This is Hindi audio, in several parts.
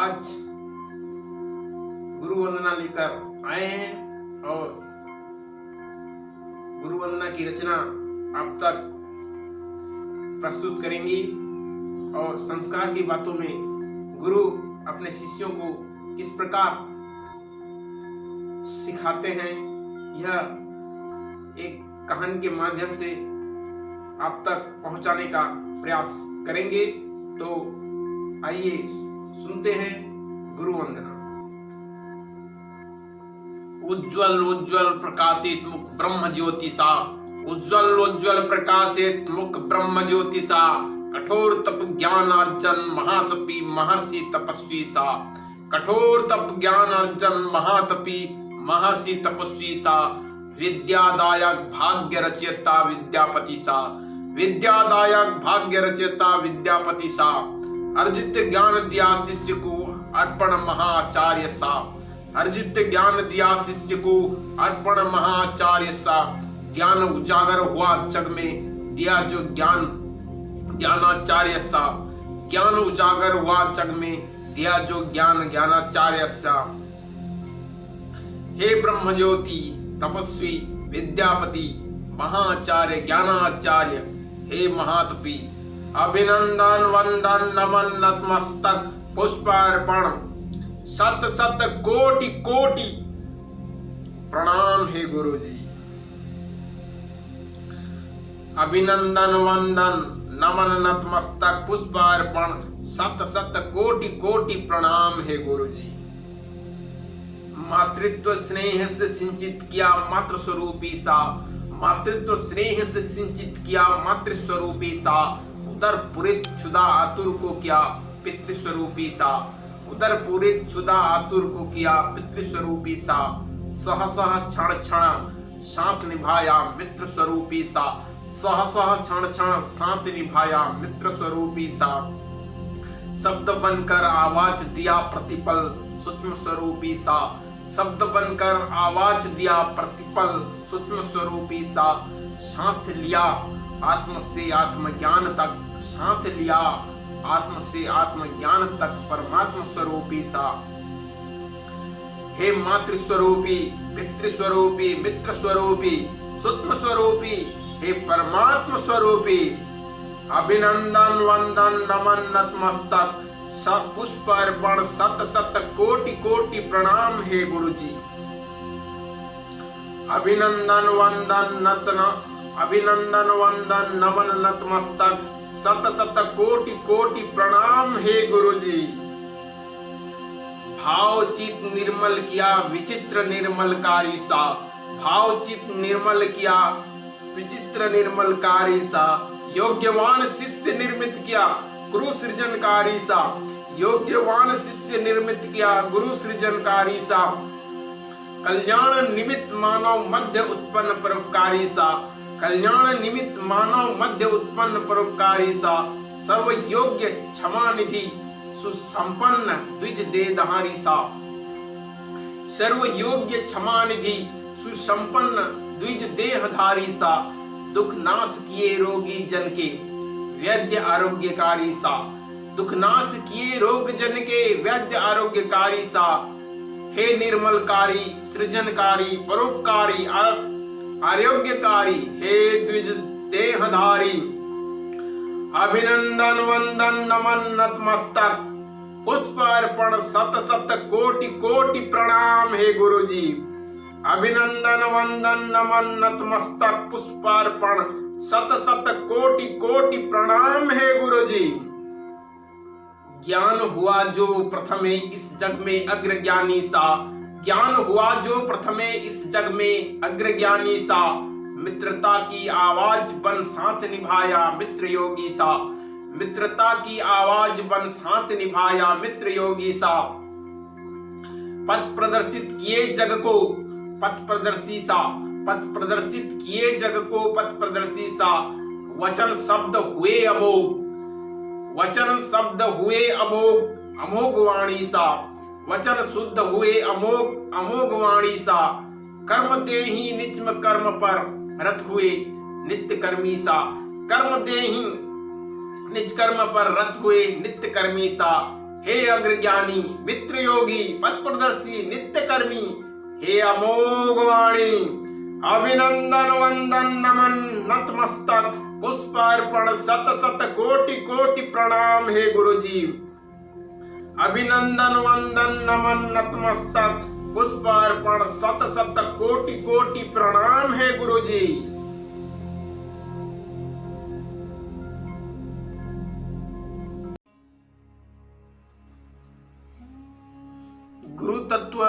आज गुरु वंदना लेकर आए हैं और गुरु वंदना की रचना आप तक प्रस्तुत करेंगी और संस्कार की बातों में गुरु अपने शिष्यों को किस प्रकार सिखाते हैं, यह एक कहानी के माध्यम से आप तक पहुंचाने का प्रयास करेंगे। तो आइए सुनते हैं गुरु वंदना। उज्ज्वल उज्ज्वल प्रकाशित मुख ब्रह्म ज्योतिषा, उज्ज्वल उज्ज्वल प्रकाशित मुख ब्रह्म ज्योतिषा, कठोर तप ज्ञान अर्जन महातपी महर्षि तपस्वी सा, कठोर तप ज्ञान अर्जन महातपी महर्षि तपस्वी सा, विद्यादायक भाग्य रचयिता विद्यापति सा, विद्यादायक भाग्य रचयिता विद्यापति सा, अर्जित ज्ञान दिया शिष्य को अर्पण महाचार्य सा, अर्जित ज्ञान दिया शिष्य को अर्पण महाचार्य सा, ज्ञान उजागर हुआ जग में दिया जो ज्ञान ज्ञानाचार्य सा, ज्ञान उजागर हुआ जग में दिया जो ज्ञान ज्ञानाचार्य सा। हे ब्रह्म ज्योति तपस्वी विद्यापति महाचार्य ज्ञानाचार्य, हे महातपी, अभिनंदन वंदन नमन नतमस्तक पुष्पार्पण सत सत कोटि कोटि प्रणाम हे गुरु जी। अभिनंदन वंदन नमन नतमस्तक पुष्पार्पण सत सत कोटि कोटि प्रणाम हे गुरु जी। मातृत्व स्नेह से सिंचित किया मातृ स्वरूपी सा, मातृत्व स्नेह से सिंचित किया मातृ स्वरूपी सा, उदर पूरित क्षुधा आतुर को किया पितृस्वरूपी सा, उदर पूरित क्षुधा आतुर को किया पितृस्वरूपी सा, सह सह क्षण क्षण साथ निभाया मित्र स्वरूपी सा, सह सह क्षण क्षण साथ निभाया मित्र स्वरूपी सा, शब्द बनकर आवाज दिया प्रतिपल सूक्ष्म स्वरूपी सा, शब्द बनकर आवाज दिया प्रतिपल सूक्ष्म स्वरूपी सा, साथ लिया आत्म से आत्मज्ञान तक, साथ लिया आत्म से आत्मज्ञान तक परमात्म स्वरूपी सा। हे मातृ स्वरूपी पितृ स्वरूपी मित्र स्वरूपी सूक्ष्म स्वरूपी, हे परमात्म स्वरूपी, अभिनंदन वंदन नमन नतमस्तक सत पुष्प अर्पण सत सत कोटि कोटि प्रणाम हे गुरु जी। अभिनंदन वंदन नमन नतमस्तक सत सत कोटि कोटि प्रणाम हे गुरु जी। भाव चित निर्मल किया विचित्र निर्मलकारी सा, भाव चित निर्मल किया विचित्र निर्मलकारी सा, योग्यवान शिष्य निर्मित किया गुरु सृजनकारी सा, योग्यवान शिष्य निर्मित किया गुरु सृजनकारी सा, कल्याण निमित्त मानव मध्य उत्पन्न परोपकारी सा, कल्याण निमित्त मानव मध्य उत्पन्न परोपकारी सा, सर्व योग्य क्षमा निधि सुसंपन्न द्विज देहधारी सा, सर्व योग्य क्षमा निधि सुसंपन्न द्विज देहधारी सा, दुख नाश किए रोगी जन के वैद्य आरोग्यकारी सा, दुख नाश किए रोग जन के वैद्य आरोग्यकारी सा, हे निर्मलकारी सृजनकारी परोपकारी आरोग्यकारी, हे द्विज देहधारी, अभिनंदन वंदन नमन नतमस्तक पुष्प अर्पण सत सत कोटि कोटि प्रणाम हे गुरु जी। अभिनंदन वंदन नमन नतमस्तक पुष्पार्पण सत सत कोटि कोटि प्रणाम हे गुरु जी। ज्ञान हुआ जो प्रथमे इस जग में अग्रज्ञानी सा, ज्ञान हुआ जो प्रथमे इस जग में अग्रज्ञानी सा, मित्रता की आवाज बन साथ निभाया मित्र योगी सा, मित्रता की आवाज बन साथ निभाया मित्र योगी सा, पथ प्रदर्शित किए जग को पथ प्रदर्शी सा, पथ प्रदर्शित किए जग को पथ प्रदर्शी सा, वचन शब्द हुए अमोघ, वचन शब्द हुए अमोघ अमोघ वाणी सा, वचन शुद्ध हुए अमोघ अमोघ वाणी सा, कर्म देहि नित्य कर्म पर रत हुए नित्य कर्मी सा, कर्म देहि निज कर्म पर रत हुए नित्य कर्मी सा, हे अग्रज्ञानी मित्र योगी पथ प्रदर्शी नित्य कर्मी, हे अमोघ वाणी अभिनंदन वंदन नमन नतमस्तक पुष्प अर्पण शत शत कोटि कोटि प्रणाम हे गुरुजी। अभिनंदन वंदन नमन नतमस्तक पुष्प अर्पण शत शत कोटि कोटि प्रणाम हे गुरुजी। गुरु तत्व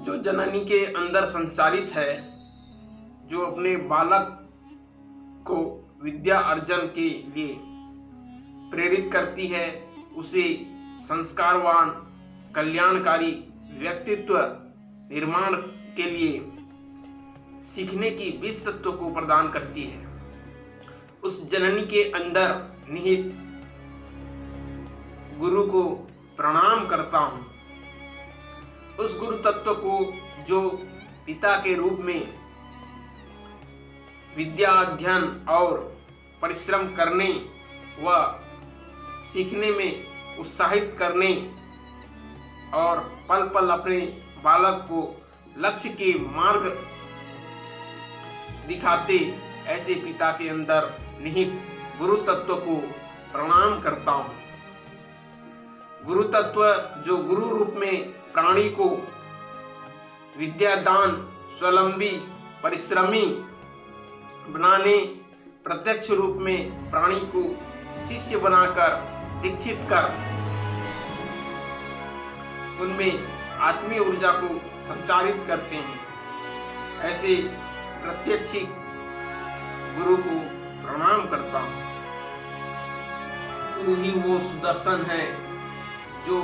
जो जननी के अंदर संचालित है, जो अपने बालक को विद्या अर्जन के लिए प्रेरित करती है, उसे संस्कारवान कल्याणकारी व्यक्तित्व निर्माण के लिए सीखने की 20 तत्व को प्रदान करती है। उस जननी के अंदर निहित गुरु को प्रणाम करता हूं। उस गुरु तत्व को जो पिता के रूप में विद्या अध्ययन और परिश्रम करने व सीखने में उत्साहित करने और पल पल अपने बालक को लक्ष्य के मार्ग दिखाते, ऐसे पिता के अंदर निहित गुरु तत्व को प्रणाम करता हूं। गुरु तत्व जो गुरु रूप में प्राणी को विद्यादान स्वावलंबी परिश्रमी बनाने, प्रत्यक्ष रूप में प्राणी को शिष्य बनाकर दीक्षित कर उनमें आत्मीय ऊर्जा को संचारित करते हैं, ऐसे प्रत्यक्ष गुरु को प्रणाम करता हूं। गुरु ही वो सुदर्शन है जो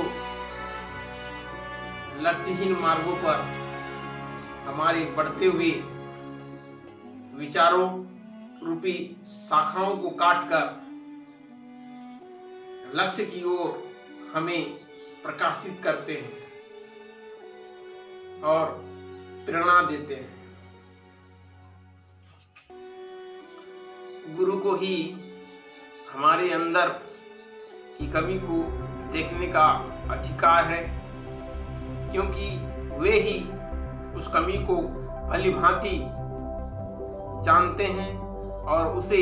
लक्ष्यहीन मार्गों पर हमारे बढ़ते हुए विचारों रूपी शाखाओं को काटकर लक्ष्य की ओर हमें प्रकाशित करते हैं और प्रेरणा देते हैं। गुरु को ही हमारे अंदर की कमी को देखने का अधिकार है, क्योंकि वे ही उस कमी को भली भांति जानते हैं और उससे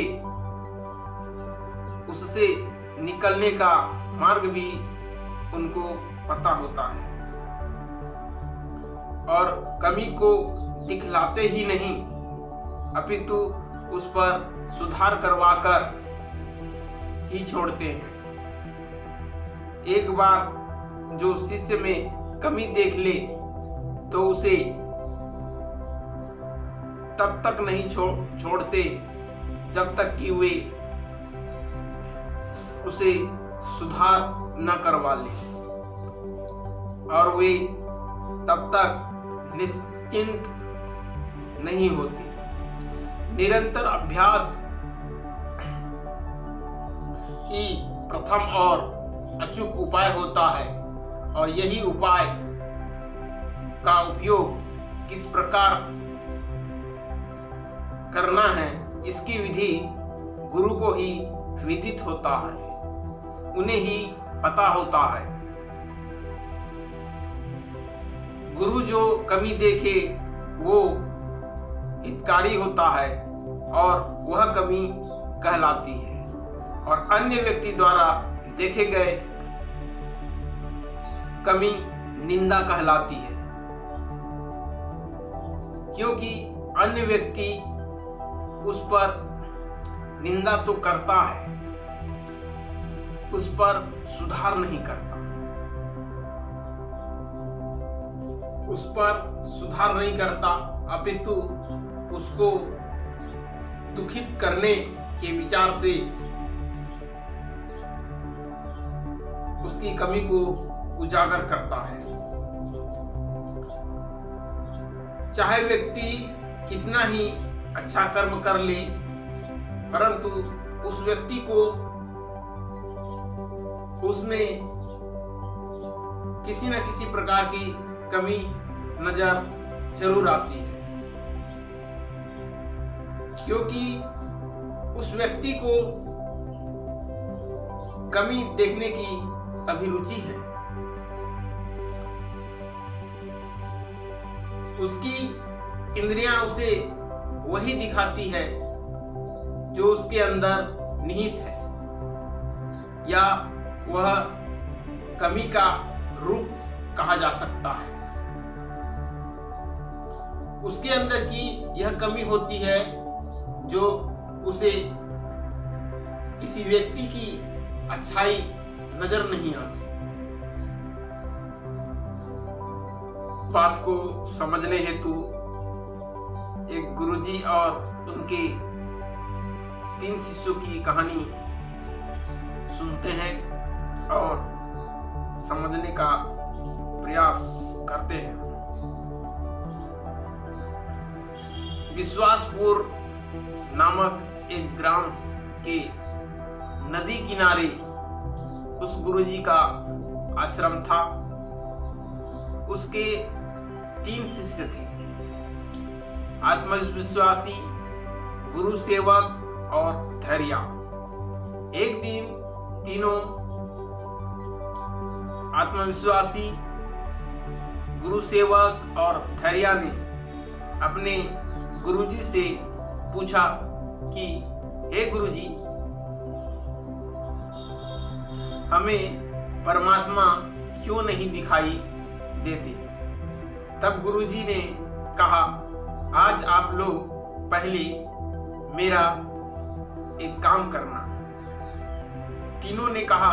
निकलने का मार्ग भी उनको पता होता है, और कमी को दिखलाते ही नहीं अपितु उस पर सुधार करवाकर ही छोड़ते हैं। एक बार जो शिष्य में कमी देख ले तो उसे तब तक नहीं छोड़ते जब तक कि वे उसे सुधार न करवा ले, और वे तब तक निश्चिंत नहीं होते। निरंतर अभ्यास ही प्रथम और अचूक उपाय होता है, और यही उपाय का उपयोग किस प्रकार करना है, इसकी विधि गुरु को ही विदित होता है, उन्हें ही पता होता है। गुरु जो कमी देखे वो हितकारी होता है और वह कमी कहलाती है, और अन्य व्यक्ति द्वारा देखे गए कमी निंदा कहलाती है, क्योंकि अन्य व्यक्ति उस पर निंदा तो करता है, उस पर सुधार नहीं करता। उस पर सुधार नहीं करता अपितु उसको दुखित करने के विचार से उसकी कमी को उजागर करता है। चाहे व्यक्ति कितना ही अच्छा कर्म कर ले, परंतु उस व्यक्ति को उसमें किसी न किसी प्रकार की कमी नजर जरूर आती है, क्योंकि उस व्यक्ति को कमी देखने की अभिरुचि है। उसकी इंद्रियां उसे वही दिखाती है जो उसके अंदर निहित है, या वह कमी का रूप कहा जा सकता है। उसके अंदर की यह कमी होती है जो उसे किसी व्यक्ति की अच्छाई नजर नहीं आती। बात को समझने हेतु एक गुरुजी और उनके 3 शिष्यों की कहानी सुनते हैं और समझने का प्रयास करते हैं। विश्वासपुर नामक एक ग्राम के नदी किनारे उस गुरुजी का आश्रम था। उसके 3 शिष्य थे, आत्मविश्वासी, गुरु सेवक और धैर्य। एक दिन तीनों आत्मविश्वासी, गुरु सेवक और धैर्य ने अपने गुरुजी से पूछा कि हे गुरुजी, हमें परमात्मा क्यों नहीं दिखाई देते? तब गुरुजी ने कहा, आज आप लोग पहले मेरा एक काम करना। तीनों ने कहा,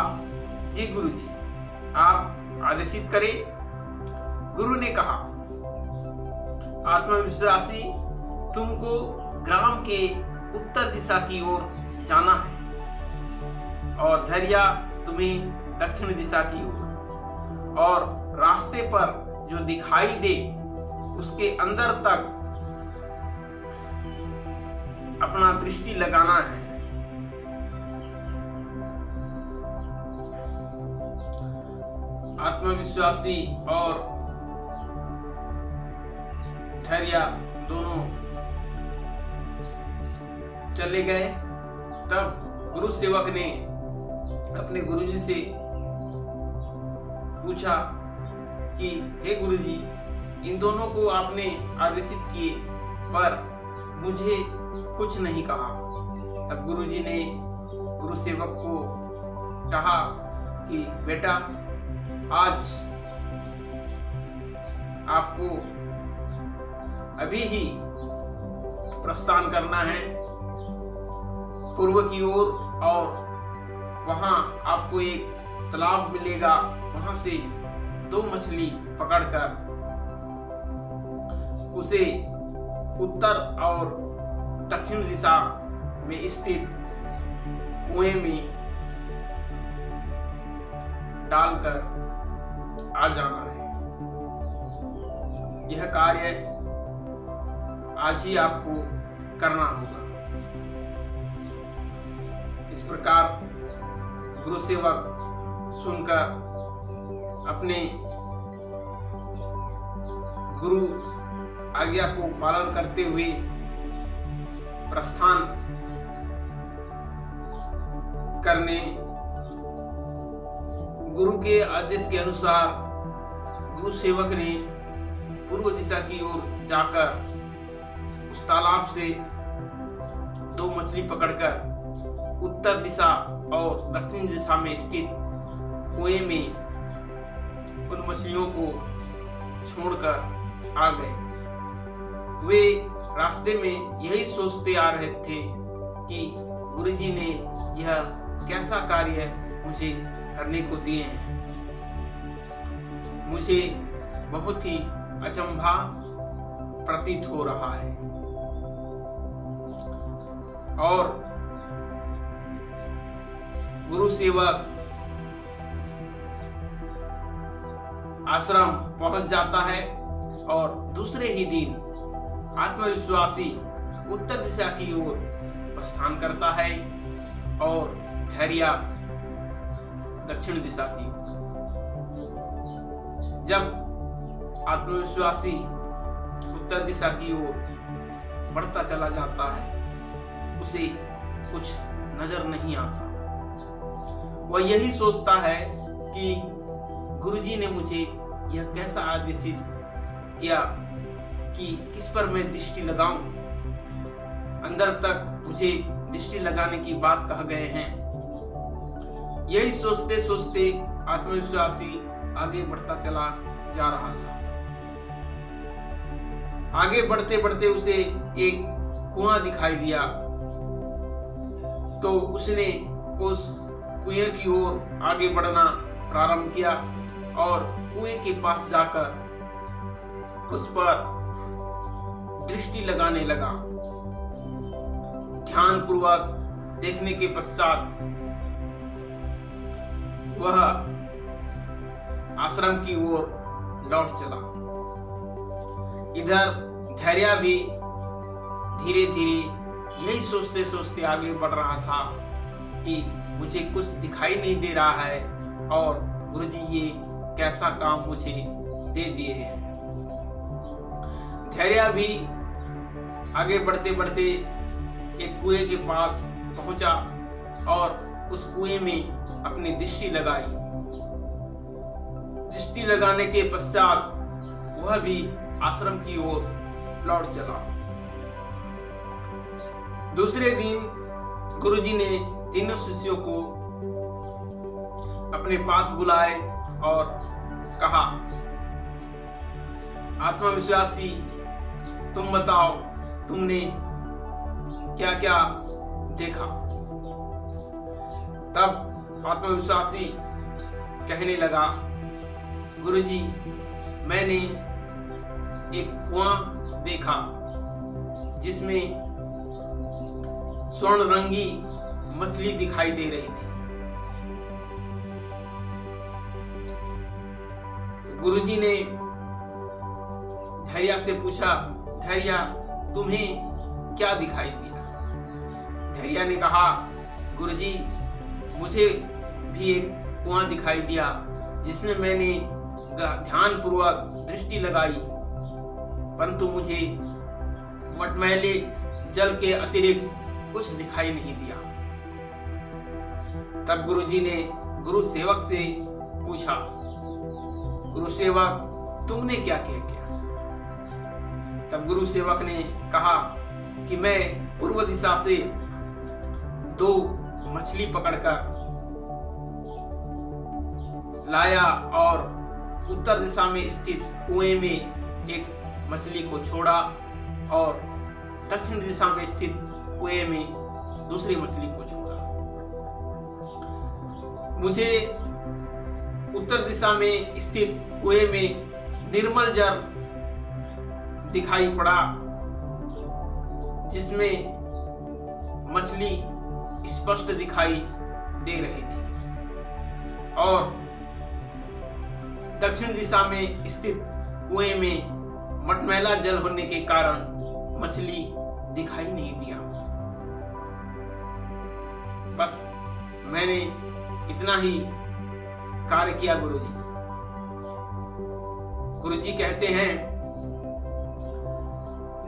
जी गुरुजी, आप आदेशित करें। गुरु ने कहा, आत्मविश्वासी, तुमको ग्राम के उत्तर दिशा की ओर जाना है और धैर्य तुम्हें दक्षिण दिशा की ओर, और रास्ते पर जो दिखाई दे उसके अंदर तक अपना दृष्टि लगाना है। आत्मविश्वासी और धैर्य दोनों चले गए। तब गुरु सेवक ने अपने गुरुजी से पूछा कि हे गुरुजी, इन दोनों को आपने आदेशित किए पर मुझे कुछ नहीं कहा। तब गुरुजी ने गुरु सेवक को कहा कि बेटा, आज आपको अभी ही प्रस्थान करना है पूर्व की ओर, और वहां आपको एक तालाब मिलेगा। वहां से 2 मछली पकड़कर उसे उत्तर और दक्षिण दिशा में स्थित कुएं में डालकर आ जाना है। यह कार्य आज ही आपको करना होगा। इस प्रकार गुरु सेवक सुनकर अपने गुरु आज्ञा को पालन करते हुए प्रस्थान करने, गुरु के आदेश के अनुसार गुरु सेवक ने पूर्व दिशा की ओर जाकर उस तालाब से 2 मछली पकड़कर उत्तर दिशा और दक्षिण दिशा में स्थित कुएं में उन मछलियों को छोड़कर आ गए। वे रास्ते में यही सोचते आ रहे थे कि गुरुजी ने यह कैसा कार्य मुझे करने को दिए हैं। मुझे बहुत ही अचंभा प्रतीत हो रहा है। और गुरु सेवक आश्रम पहुंच जाता है और दूसरे ही दिन आत्मविश्वासी उत्तर दिशा की ओर प्रस्थान करता है और धैर्य दक्षिण दिशा की ओर। जब आत्मविश्वासी उत्तर दिशा की ओर बढ़ता चला जाता है, उसे कुछ नजर नहीं आता। वह यही सोचता है कि गुरुजी ने मुझे यह कैसा आदेशित किया कि किस पर मैं दृष्टि लगाऊं। अंदर तक मुझे दृष्टि लगाने की बात कह गए हैं। यही सोचते सोचते आत्मविश्वासी आगे बढ़ता चला जा रहा था। आगे बढ़ते बढ़ते उसे एक कुआं दिखाई दिया, तो उसने उस कुएं की ओर आगे बढ़ना प्रारंभ किया और कुएं के पास जाकर उस पर दृष्टि लगाने लगा। ध्यानपूर्वक देखने के पश्चात वह आश्रम की ओर लौट चला। इधर धैर्य भी धीरे धीरे यही सोचते सोचते आगे बढ़ रहा था कि मुझे कुछ दिखाई नहीं दे रहा है और गुरुजी ये कैसा काम मुझे दे दिए हैं। धैर्य भी आगे बढ़ते बढ़ते एक कुएं के पास पहुंचा और उस कुएं में अपनी दृष्टि लगाई। दृष्टि लगाने के पश्चात वह भी आश्रम की ओर लौट चला। दूसरे दिन गुरुजी ने तीनों शिष्यों को अपने पास बुलाए और कहा, आत्मविश्वासी तुम बताओ तुमने क्या क्या देखा। तब आत्मविश्वासी कहने लगा, गुरुजी मैंने एक कुआं देखा जिसमें स्वर्ण रंगी मछली दिखाई दे रही थी। तो गुरुजी ने धैर्य से पूछा, धैर्य तुम्हें क्या दिखाई दिया? धैर्य ने कहा, गुरुजी मुझे भी एक कुआं दिखाई दिया जिसमें मैंने ध्यान पूर्वक दृष्टि लगाई, परंतु मुझे मटमैले जल के अतिरिक्त कुछ दिखाई नहीं दिया। तब गुरुजी ने गुरु सेवक से पूछा, गुरु सेवक तुमने क्या किया? तब गुरु सेवक ने कहा कि मैं पूर्व दिशा से 2 मछली पकड़कर लाया और उत्तर दिशा में स्थित कुएं में एक मछली को छोड़ा और दक्षिण दिशा में स्थित कुएं में दूसरी मछली को छोड़ा। मुझे उत्तर दिशा में स्थित कुएं में निर्मल जल दिखाई पड़ा जिसमें मछली स्पष्ट दिखाई दे रही थी, और दक्षिण दिशा में स्थित कुएं में मटमैला जल होने के कारण मछली दिखाई नहीं दिया। बस मैंने इतना ही कार्य किया गुरुजी। गुरुजी कहते हैं,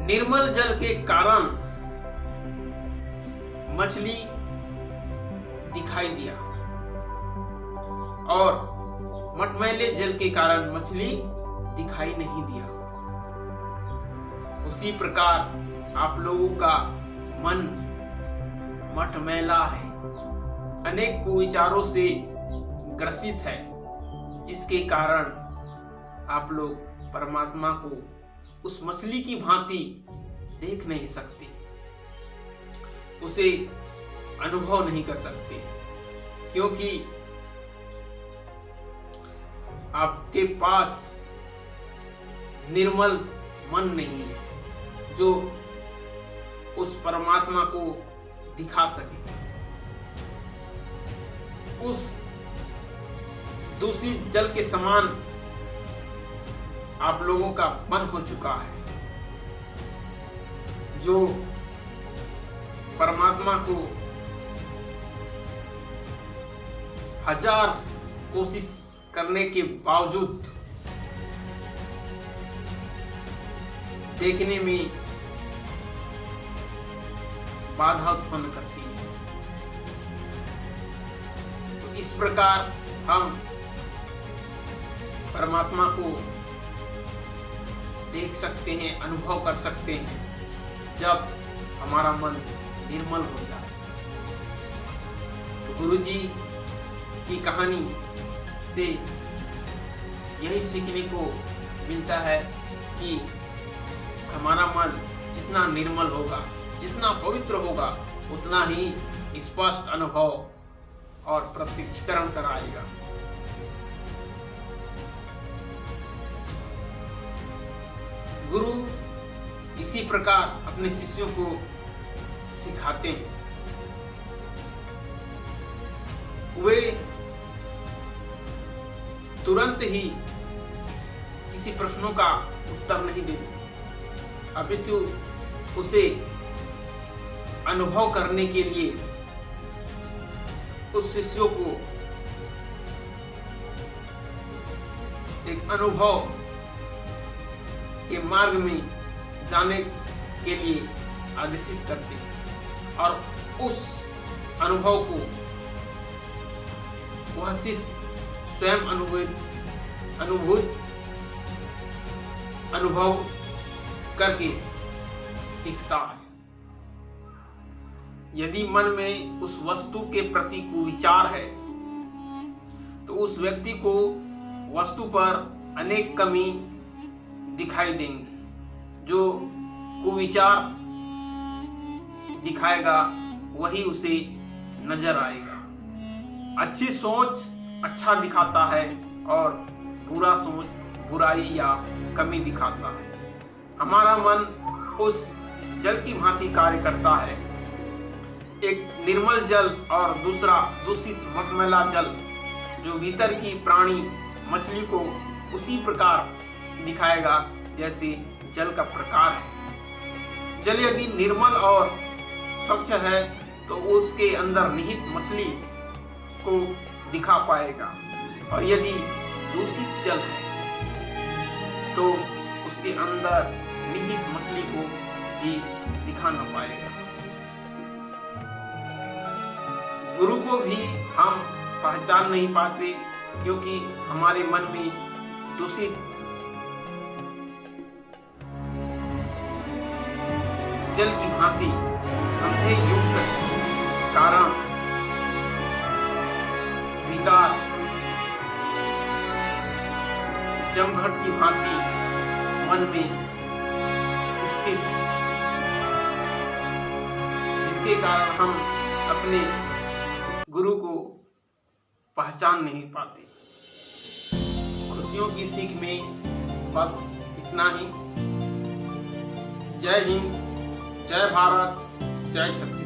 निर्मल जल के कारण मछली दिखाई दिया और मटमैले जल के कारण मछली दिखाई नहीं दिया। उसी प्रकार आप लोगों का मन मटमैला है, अनेक कुविचारों से ग्रसित है, जिसके कारण आप लोग परमात्मा को उस मछली की भांति देख नहीं सकते, उसे अनुभव नहीं कर सकते, क्योंकि आपके पास निर्मल मन नहीं है जो उस परमात्मा को दिखा सके। उस दूषित जल के समान आप लोगों का मन हो चुका है, जो परमात्मा को 1000 कोशिश करने के बावजूद देखने में बाधा उत्पन्न करती है। तो इस प्रकार हम परमात्मा को देख सकते हैं, अनुभव कर सकते हैं, जब हमारा मन निर्मल हो जाए। तो गुरु जी की कहानी से यही सीखने को मिलता है कि हमारा मन जितना निर्मल होगा, जितना पवित्र होगा, उतना ही स्पष्ट अनुभव और प्रत्यक्षीकरण कराएगा। गुरु इसी प्रकार अपने शिष्यों को सिखाते हैं। वे तुरंत ही किसी प्रश्नों का उत्तर नहीं देते, अपितु उसे अनुभव करने के लिए उस शिष्यों को एक अनुभव के मार्ग में जाने के लिए आदेशित करते हैं और उस अनुभव को वह शिष्य स्वयं अनुभव करके सीखता है। यदि मन में उस वस्तु के प्रति कुविचार है तो उस व्यक्ति को वस्तु पर अनेक कमी दिखाई देंगी। जो कुविचार दिखाएगा वही उसे नजर आएगा। अच्छी सोच अच्छा दिखाता है और बुरा सोच बुराई या कमी दिखाता है। हमारा मन उस जल की भांति कार्य करता है। एक निर्मल जल और दूसरा दूषित मटमैला जल, जो भीतर की प्राणी मछली को उसी प्रकार दिखाएगा जैसे जल का प्रकार है। जल यदि निर्मल और स्वच्छ है तो उसके अंदर निहित मछली को दिखा पाएगा, और यदि दूषित जल है तो उसके अंदर निहित मछली को भी दिखा न पाएगा। गुरु को भी हम पहचान नहीं पाते, क्योंकि हमारे मन में दूषित जल की भांति संदेह युक्त कारण विकार जमघट की भांति मन में स्थित है, जिसके कारण हम अपने गुरु को पहचान नहीं पाते। खुशियों की सीख में बस इतना ही। जय हिंद, जय भारत, जय छत्तीसगढ़।